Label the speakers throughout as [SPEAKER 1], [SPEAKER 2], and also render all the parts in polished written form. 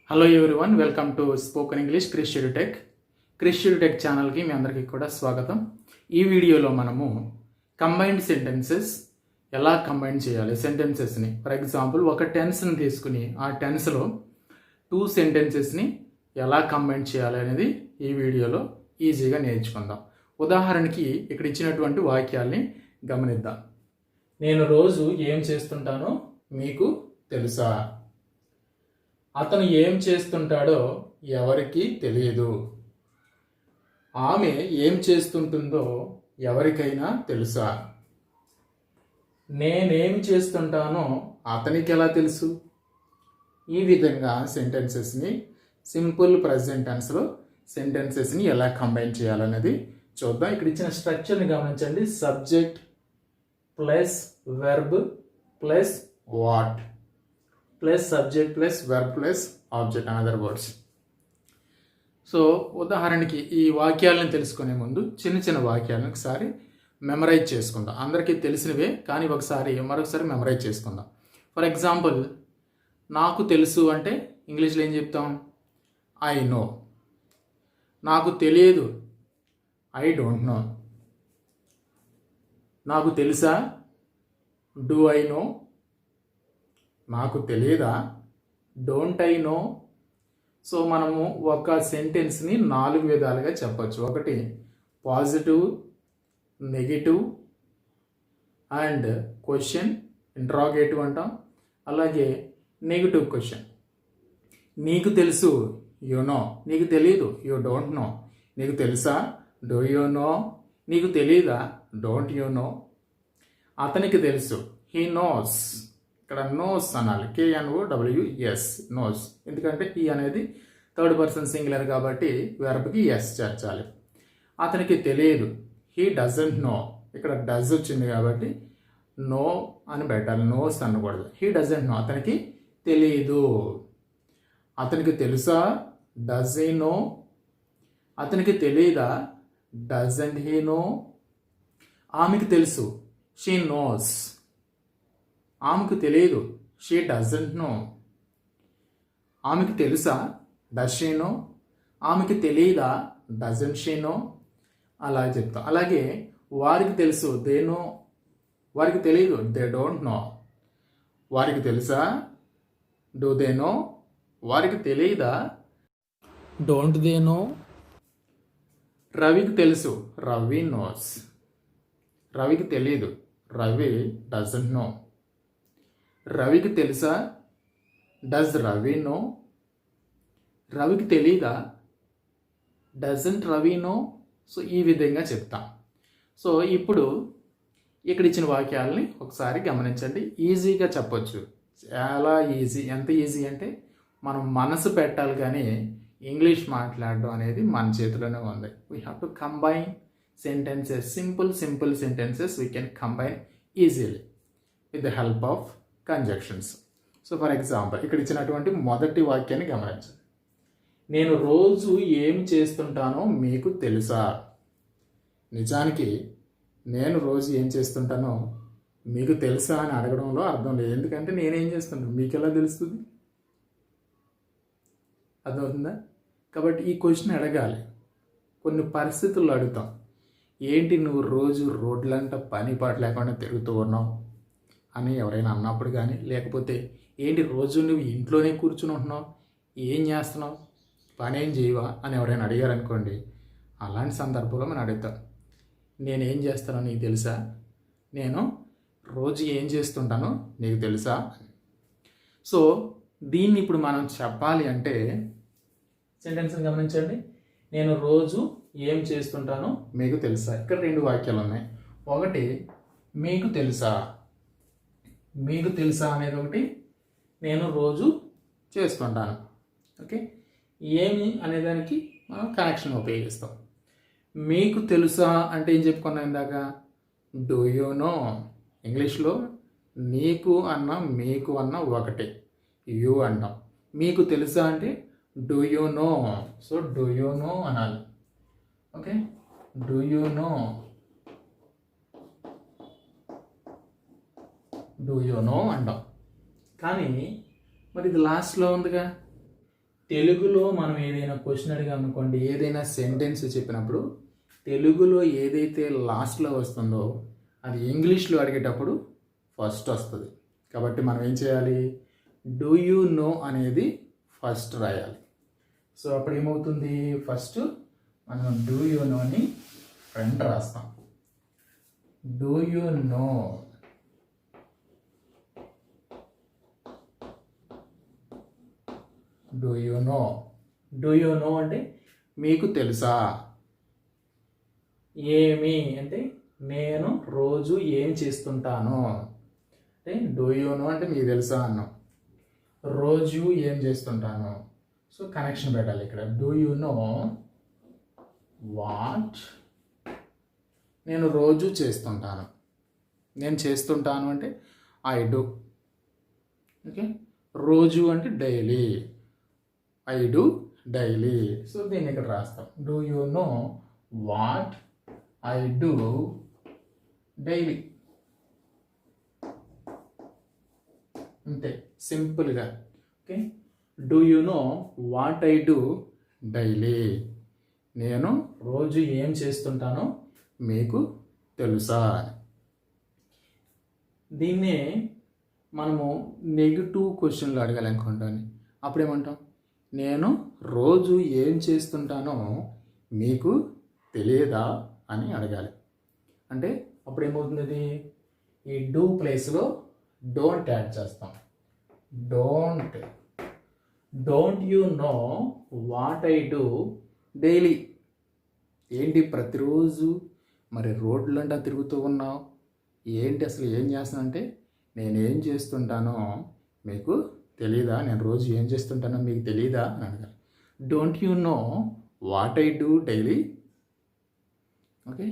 [SPEAKER 1] Hello everyone, welcome to spoken English Krish tech ఛానల్కి మీ అందరికీ కూడా స్వాగతం. ఈ వీడియోలో మనము కంబైన్డ్ సెంటెన్సెస్ ఎలా కంబైన్ చేయాలి సెంటెన్సెస్ని. ఫర్ ఎగ్జాంపుల్, ఒక టెన్స్ని తీసుకుని ఆ టెన్స్లో 2 సెంటెన్సెస్ని ఎలా కంబైన్ చేయాలి అనేది ఈ వీడియోలో ఈజీగా నేర్చుకుందాం. ఉదాహరణకి ఇక్కడ ఇచ్చినటువంటి వాక్యాల్ని గమనిద్దాం. నేను రోజు ఏం చేస్తుంటానో మీకు తెలుసా? అతను ఏం చేస్తుంటాడో ఎవరికీ తెలియదు. ఆమె ఏం చేస్తుంటుందో ఎవరికైనా తెలుసా? నేనేమి చేస్తుంటానో అతనికి ఎలా తెలుసు? ఈ విధంగా సెంటెన్సెస్ని సింపుల్ ప్రెజెంట్ టెన్స్లో సెంటెన్సెస్ని ఎలా కంబైన్ చేయాలనేది చూద్దాం. ఇక్కడ ఇచ్చిన స్ట్రక్చర్ని గమనించండి. Subject plus verb plus what plus subject plus verb plus object, another words. So ఉదాహరణకి ఈ వాక్యాలను తెలుసుకునే ముందు చిన్న చిన్న వాక్యాలను ఒకసారి మెమరైజ్ చేసుకుందాం. అందరికీ తెలిసినవే, కానీ మరొకసారి మెమరైజ్ చేసుకుందాం. ఫర్ ఎగ్జాంపుల్, నాకు తెలుసు అంటే ఇంగ్లీష్లో ఏం చెప్తాం? I know. నాకు తెలియదు, ఐ డోంట్ నో. నాకు తెలుసా? Do I know. నాకు తెలియదా? Don't I know. సో మనము ఒక సెంటెన్స్ని 4 విధాలుగా చెప్పచ్చు. ఒకటి positive, negative and question, interrogative అంటాం. అలాగే నెగిటివ్ క్వశ్చన్. నీకు తెలుసు, యు నో. నీకు తెలియదు, యు డోంట్ నో. నీకు తెలుసా? Do you no. నీకు తెలియదా? Don't you know. అతనికి తెలుసు, హీ నోస్. ఇక్కడ నోస్ అనాలి, KNOWS, నోస్. ఎందుకంటే ఈ అనేది థర్డ్ పర్సన్ సింగులర్ కాబట్టి వెర్బ్కి ఎస్ చేర్చాలి. అతనికి తెలియదు, హీ డజంట్ నో. ఇక్కడ డజ్ వచ్చింది కాబట్టి నో అని పెట్టాలి, నోస్ అనకూడదు. హీ డజంట్ నో, అతనికి తెలియదు. అతనికి తెలుసా? Does he no. అతనికి తెలియదా? Doesn't he no. ఆమెకు తెలుసు, షీ నోస్. ఆమెకు తెలియదు, షీ డజంట్ నో. ఆమెకు తెలుసా? Does she know. ఆమెకు తెలియదా? Doesn't she know. అలా చెప్తాం. అలాగే వారికి తెలుసు, దే నో. వారికి తెలియదు, దే డోంట్ నో. వారికి తెలుసా? Do they know. వారికి తెలియదా? Don't they know. రవికి తెలుసు, రవి నోస్. రవికి తెలియదు, రవి డజంట్ నో. రవికి తెలుసా? Does Ravi know. రవికి తెలీదా? Doesn't Ravi no. సో ఈ విధంగా చెప్తాం. సో ఇప్పుడు ఇక్కడ ఇచ్చిన వాక్యాలని ఒకసారి గమనించండి. ఈజీగా చెప్పొచ్చు, చాలా ఈజీ. ఎంత ఈజీ అంటే మనం మనసు పెట్టాలి, కానీ ఇంగ్లీష్ మాట్లాడడం అనేది మన చేతిలోనే ఉంది. We have to combine sentences. Simple sentences we can combine easily with the help of conjunctions. So for example, ఇక్కడ ఇచ్చినటువంటి మొదటి వాక్యాన్ని గమనించండి. నేను రోజు ఏం చేస్తుంటానో మీకు తెలుసా? నిజానికి నేను రోజు ఏం చేస్తుంటానో మీకు తెలుసా అని అడగడంలో అర్థం లేదు. ఎందుకంటే నేనేం చేస్తుంటాను మీకు ఎలా తెలుస్తుంది? అర్థమవుతుందా? కాబట్టి ఈ క్వశ్చన్ అడగాలి. కొన్ని పరిస్థితుల్లో అడుగుతాం. ఏంటి నువ్వు రోజు రోడ్లంట పని పాట లేకుండా తిరుగుతూ ఉన్నావు అని ఎవరైనా అన్నప్పుడు కానీ, లేకపోతే ఏంటి రోజు నువ్వు ఇంట్లోనే కూర్చుని ఉంటున్నావు, ఏం చేస్తున్నావు, పని ఏం చేయవా అని ఎవరైనా అడిగారనుకోండి, అలాంటి సందర్భంలో మనం అడుగుతాం, నేనేం చేస్తానో నీకు తెలుసా? నేను రోజు ఏం చేస్తుంటానో నీకు తెలుసా? సో దీన్ని ఇప్పుడు మనం చెప్పాలి అంటే సెంటెన్స్ని గమనించండి. నేను రోజు ఏం చేస్తుంటానో మీకు తెలుసా? ఇక్కడ 2 వాక్యాలు ఉన్నాయి. ఒకటి మీకు తెలుసా. మీకు తెలుసా అనేది ఒకటి, నేను రోజు చేస్తుంటాను. ఓకే, ఏమి అనేదానికి మనం కనెక్షన్ ఉపయోగిస్తాం. మీకు తెలుసా అంటే ఏం చెప్పుకున్నాం ఇందాక? Do you no. ఇంగ్లీష్లో నీకు అన్న మీకు అన్న ఒకటే, యూ అన్నాం. మీకు తెలుసా అంటే do you know. So do you know అనాలి. Okay, do you know. Do you know అంటాం. కానీ మరి ఇది లాస్ట్లో ఉందిగా, తెలుగులో మనం ఏదైనా క్వశ్చన్ అడిగామనుకోండి, ఏదైనా సెంటెన్స్ చెప్పినప్పుడు తెలుగులో ఏదైతే లాస్ట్లో వస్తుందో అది ఇంగ్లీష్లో అడిగేటప్పుడు ఫస్ట్ వస్తుంది. కాబట్టి మనం ఏం చేయాలి, డూ యూ నో అనేది ఫస్ట్ రాయాలి. సో అప్పుడు ఏమవుతుంది, ఫస్ట్ మనం డూ యూ నో అని ఫ్రంట్ రాస్తాం. Do you know, do you know, do you no అంటే మీకు తెలుసా. ఏమి అంటే నేను రోజు ఏం చేస్తుంటాను అంటే డూ యూ నో అంటే మీకు తెలుసా అన్నాం. రోజు ఏం చేస్తుంటాను, సో కనెక్షన్ పెట్టాలి ఇక్కడ. డూ యూ నో వాట్, నేను రోజు చేస్తుంటాను. నేను చేస్తుంటాను అంటే ఐ డూ. ఓకే, రోజు అంటే daily, I do daily. So దీన్ని ఇక్కడ రాస్తాం. Do you know what I do daily. అంతే, సింపుల్గా. Okay, do you know what I do daily, నేను రోజు ఏం చేస్తుంటానో మీకు తెలుసా. దీన్నే మనము నెగిటివ్ క్వశ్చన్లు అడగాలనుకుంటాను. అప్పుడేమంటాం, నేను రోజు ఏం చేస్తుంటానో మీకు తెలియదా అని అడగాలి. అంటే అప్పుడు ఏమవుతుంది, ఈ డూ ప్లేస్లో డోంట్ యాడ్ చేస్తాం. Don't you know what I do daily. ఏంటి ప్రతిరోజు మరి రోడ్లంటా తిరుగుతూ ఉన్నావు, ఏంటి అసలు ఏం చేస్తున్నావు అంటే నేనేం చేస్తుంటానో మీకు తెలీదా, నేను రోజు ఏం చేస్తుంటానో మీకు తెలీదా అని అడగాలి. Don't you know what I do daily. Okay,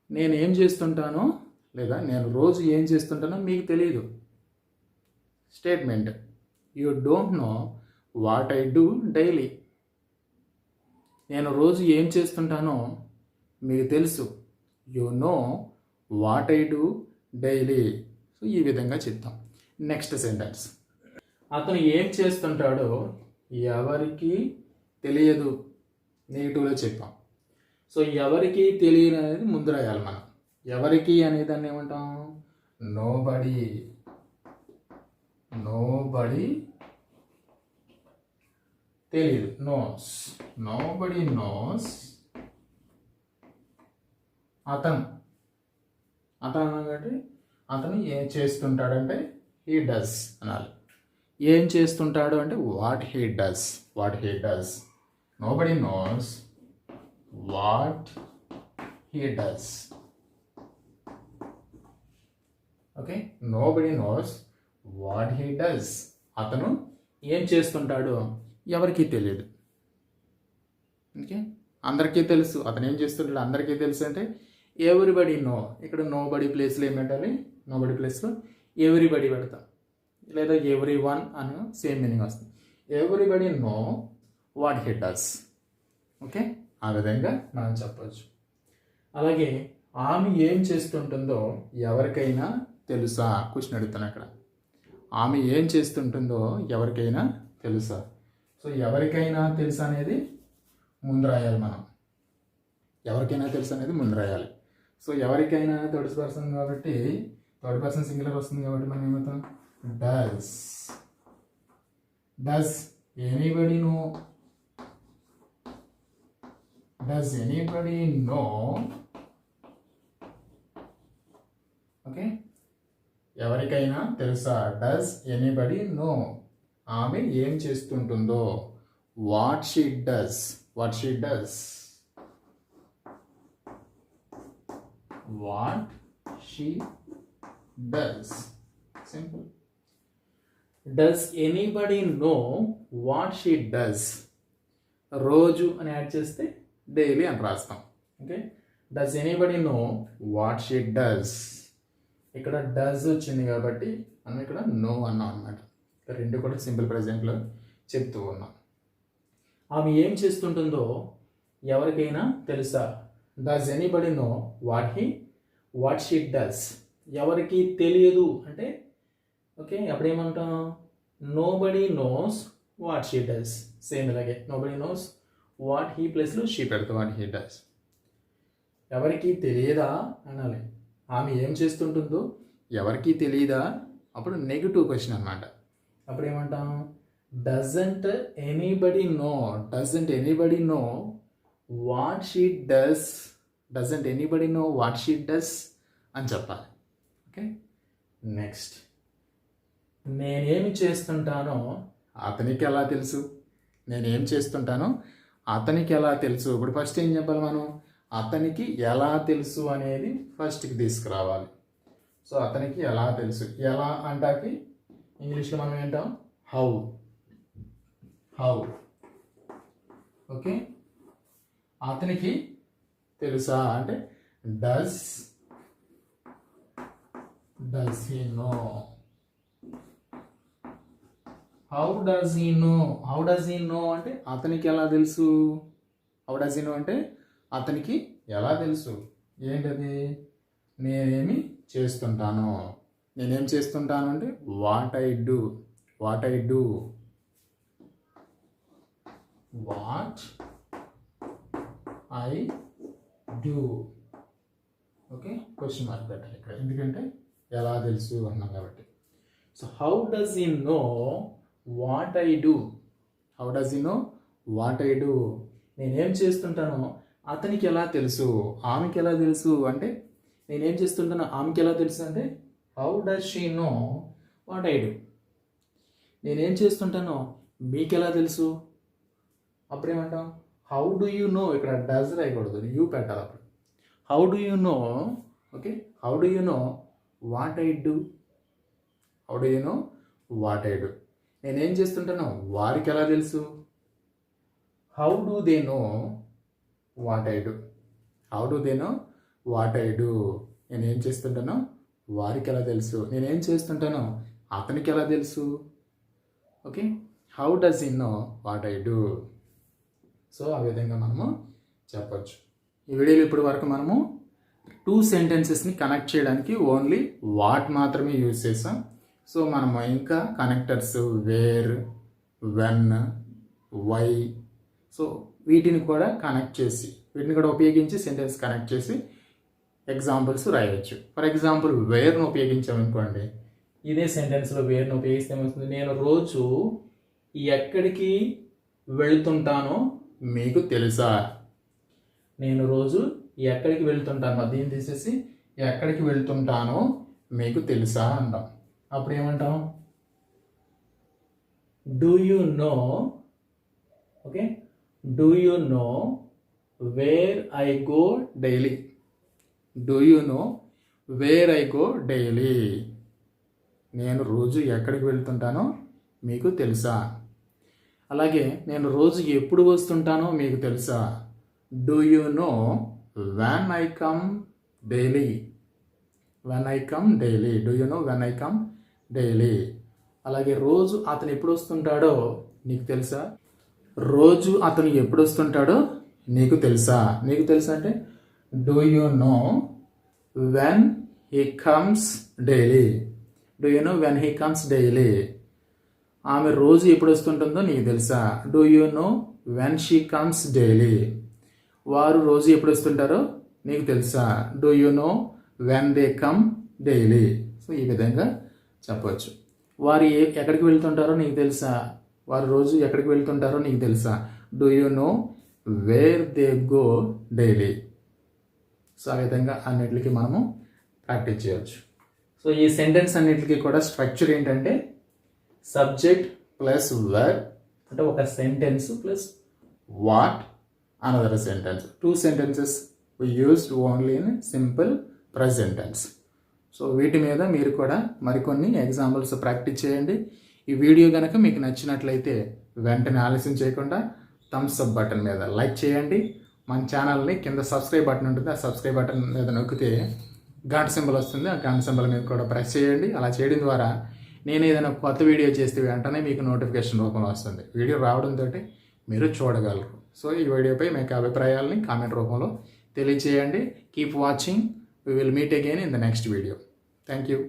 [SPEAKER 1] నేను ఏం చేస్తుంటానో లేదా నేను రోజు ఏం చేస్తుంటానో మీకు తెలియదు. Statement, you don't know what I do daily. నేను రోజు ఏం చేస్తుంటానో మీకు తెలుసు. You know what I do daily. So ఈ విధంగా చెప్తాం. నెక్స్ట్ సెంటెన్స్, అతను ఏం చేస్తుంటాడో ఎవరికి తెలియదు. నెగిటివ్లో చెప్పాం. సో ఎవరికి తెలియదు అనేది ముందు రాయాలి మనం. ఎవరికి అనేదాన్ని ఏమంటాం, నోబడీ. నోబడీ తెలియదు, నోస్. Nobody nose. అతను అంటే అతను ఏం చేస్తుంటాడంటే హీ డస్ అనాలి. ఏం చేస్తుంటాడు అంటే what he does. What he does. Nobody nose what he does. Okay, nobody nose what he does. అతను ఏం చేస్తుంటాడు ఎవరికీ తెలియదు. ఓకే, అందరికీ తెలుసు అతను ఏం చేస్తుంటాడు, అందరికీ తెలుసు అంటే ఎవ్రీబడి నో. ఇక్కడ నోబడి ప్లేస్లో ఏం పెట్టాలి, నోబడి ప్లేస్లో ఎవ్రీబడి పెడతాం, లేదా ఎవ్రీ వన్ అని సేమ్ మీనింగ్ వస్తుంది. Everybody know what he does. Okay, ఆ విధంగా మనం చెప్పచ్చు. అలాగే ఆమె ఏం చేస్తుంటుందో ఎవరికైనా తెలుసా. క్వశ్చన్ అడుగుతాను అక్కడ, ఆమె ఏం చేస్తుంటుందో ఎవరికైనా తెలుసా. సో ఎవరికైనా తెలుసా అనేది ముందు రాయాలి మనం. ఎవరికైనా తెలుసు అనేది ముందు రాయాలి. సో ఎవరికైనా థర్డ్ పర్సన్ కాబట్టి థర్డ్ పర్సన్ సింగులర్ వస్తుంది కాబట్టి మనం ఏమవుతాం, does. Does anybody know. Does anybody know. Okay, ఎవరికైనా తెలుసా. Does anybody know. ఆమె ఏం చేస్తుంటుందో. What she does. What she does. What she does. Simple. Does anybody know what she does. రోజు అని యాడ్ చేస్తే డైలీ అని రాస్తాం. Okay, does anybody know what she does. ఇక్కడ డస్ వచ్చింది కాబట్టి మనం ఇక్కడ నో అన్నాం అనమాట. రెండు కూడా సింపుల్ ప్రెజెంట్లో చెప్తూ ఉన్నాం. ఆమె ఏం చేస్తుంటుందో ఎవరికైనా తెలుసా. Does anybody know what she does. ఎవరికి తెలియదు అంటే ఓకే అప్పుడేమంటాం, nobody knows what she does. Same ఇలాగే నోబడి నోస్ వాట్ హీ ప్లస్లో షీ పెడతాం వాట్ హీ డస్. ఎవరికి తెలియదా అనాలి. ఆమె ఏం చేస్తుంటుందో ఎవరికి తెలియదా, అప్పుడు నెగిటివ్ క్వశ్చన్ అనమాట. అప్పుడు ఏమంటాం, doesn't anybody know, doesn't anybody know what she does, doesn't anybody know what she does అని చెప్పాలి. ఓకే, నెక్స్ట్, నేనేమి చేస్తుంటానో అతనికి ఎలా తెలుసు, నేనేం చేస్తుంటానో అతనికి ఎలా తెలుసు. ఇప్పుడు ఫస్ట్ ఏం చెప్పాలి మనం, అతనికి ఎలా తెలుసు అనేది ఫస్ట్కి తీసుకురావాలి. సో అతనికి ఎలా తెలుసు, ఎలా అంటాకి ఇంగ్లీష్లో మనం ఏంటాం, హౌ, హౌ. ఓకే, అతనికి తెలుసా అంటే does he no. How does he no, how does he no అంటే అతనికి ఎలా తెలుసు. హౌ డస్ హీ నో అంటే అతనికి ఎలా తెలుసు. ఏంటది, నేనేమి చేస్తుంటాను, నేనేం చేస్తుంటాను అంటే what I do, what I do, what I do. Okay, question mark పెట్టాలి ఇక్కడ, ఎందుకంటే ఎలా తెలుసు అన్నాం కాబట్టి. So how does he know what I do, how does he know what I do. నేనేం చేస్తుంటానో అతనికి ఎలా తెలుసు, ఆమెకి ఎలా తెలుసు అంటే నేనేం చేస్తుంటానో ఆమెకి ఎలా తెలుసు అంటే how does she know what I do. నేనేం చేస్తుంటానో మీకు ఎలా తెలుసు, అప్పుడేమంటాం హౌ డు యూ నో. ఇక్కడ డస్ రాయకూడదు, యూ పెట్టాలి అప్పుడు. How do you know, okay, how do you know what I do, how do you know what I do. నేనేం చేస్తుంటానో వారికి ఎలా తెలుసు, how do they know what I do, how do they know what I do. నేనేం చేస్తుంటానో వారికి ఎలా తెలుసు, నేనేం చేస్తుంటానో అతనికి ఎలా తెలుసు. Okay, how does he know what I do. So ఆ విధంగా మనము చెప్పచ్చు. ఈ వీడియోలో ఇప్పటి వరకు మనము 2 సెంటెన్సెస్ని కనెక్ట్ చేయడానికి ఓన్లీ వాట్ మాత్రమే యూజ్ చేసాం. సో మనము ఇంకా connectors where, when, why, so వీటిని కూడా కనెక్ట్ చేసి, వీటిని కూడా ఉపయోగించి సెంటెన్స్ కనెక్ట్ చేసి ఎగ్జాంపుల్స్ రాయవచ్చు. ఫర్ ఎగ్జాంపుల్ వేర్ను ఉపయోగించామనుకోండి, ఇదే సెంటెన్స్లో వేర్ను ఉపయోగిస్తే ఏమవుతుంది, నేను రోజు ఎక్కడికి వెళ్తుంటానో మీకు తెలుసా. నేను రోజు ఎక్కడికి వెళ్తుంటాను, దీన్ని తీసేసి ఎక్కడికి వెళ్తుంటానో మీకు తెలుసా అంటాం. అప్పుడు ఏమంటాం, do you no, okay, do you know where I go daily, do you know where I go daily. నేను రోజు ఎక్కడికి వెళ్తుంటానో మీకు తెలుసా. అలాగే నేను రోజు ఎప్పుడు వస్తుంటానో మీకు తెలుసా. Do you no when I come daily, when I come daily, do you no when I come daily. అలాగే రోజు అతను ఎప్పుడు వస్తుంటాడో నీకు తెలుసా. రోజు అతను ఎప్పుడు వస్తుంటాడో నీకు తెలుసా. నీకు తెలుసా అంటే do you no when he comes daily, do you no when he comes daily. ఆమె రోజు ఎప్పుడు వస్తుంటుందో నీకు తెలుసా. Do you no when she comes daily. వారు రోజు ఎప్పుడు వస్తుంటారో నీకు తెలుసా. Do you no when they come daily. So ఈ విధంగా చెప్పవచ్చు. వారు ఎక్కడికి వెళ్తుంటారో నీకు తెలుసా. వారు రోజు ఎక్కడికి వెళ్తుంటారో నీకు తెలుసా. Do you know where they go daily. So ఆ విధంగా అన్నిటికీ మనము ప్రాక్టీస్ చేయవచ్చు. సో ఈ సెంటెన్స్ అన్నిటికీ కూడా స్ట్రక్చర్ ఏంటంటే సబ్జెక్ట్ ప్లస్ వర్బ్, అంటే ఒక sentence plus what another sentence. 2 sentences we used only in simple present tense. So వీటి మీద మీరు కూడా మరికొన్ని ఎగ్జాంపుల్స్ ప్రాక్టీస్ చేయండి. ఈ వీడియో కనుక మీకు నచ్చినట్లయితే వెంటనే ఆలస్యం చేయకుండా థమ్స్ అప్ బటన్ మీద లైక్ చేయండి. మన ఛానల్ని కింద సబ్స్క్రైబ్ బటన్ ఉంటుంది, ఆ సబ్స్క్రైబ్ బటన్ మీద నొక్కితే గంట సింబల్ వస్తుంది, ఆ గంట సింబల్ మీద కూడా ప్రెస్ చేయండి. అలా చేయడం ద్వారా నేను ఏదైనా కొత్త వీడియో చేస్తే వెంటనే మీకు నోటిఫికేషన్ రూపంలో వస్తుంది. వీడియో రావడంతో మీరు చూడగలరు. సో ఈ వీడియోపై మీకు అభిప్రాయాలని కామెంట్ రూపంలో తెలియజేయండి. Keep watching. We will meet again in the next video. Thank you.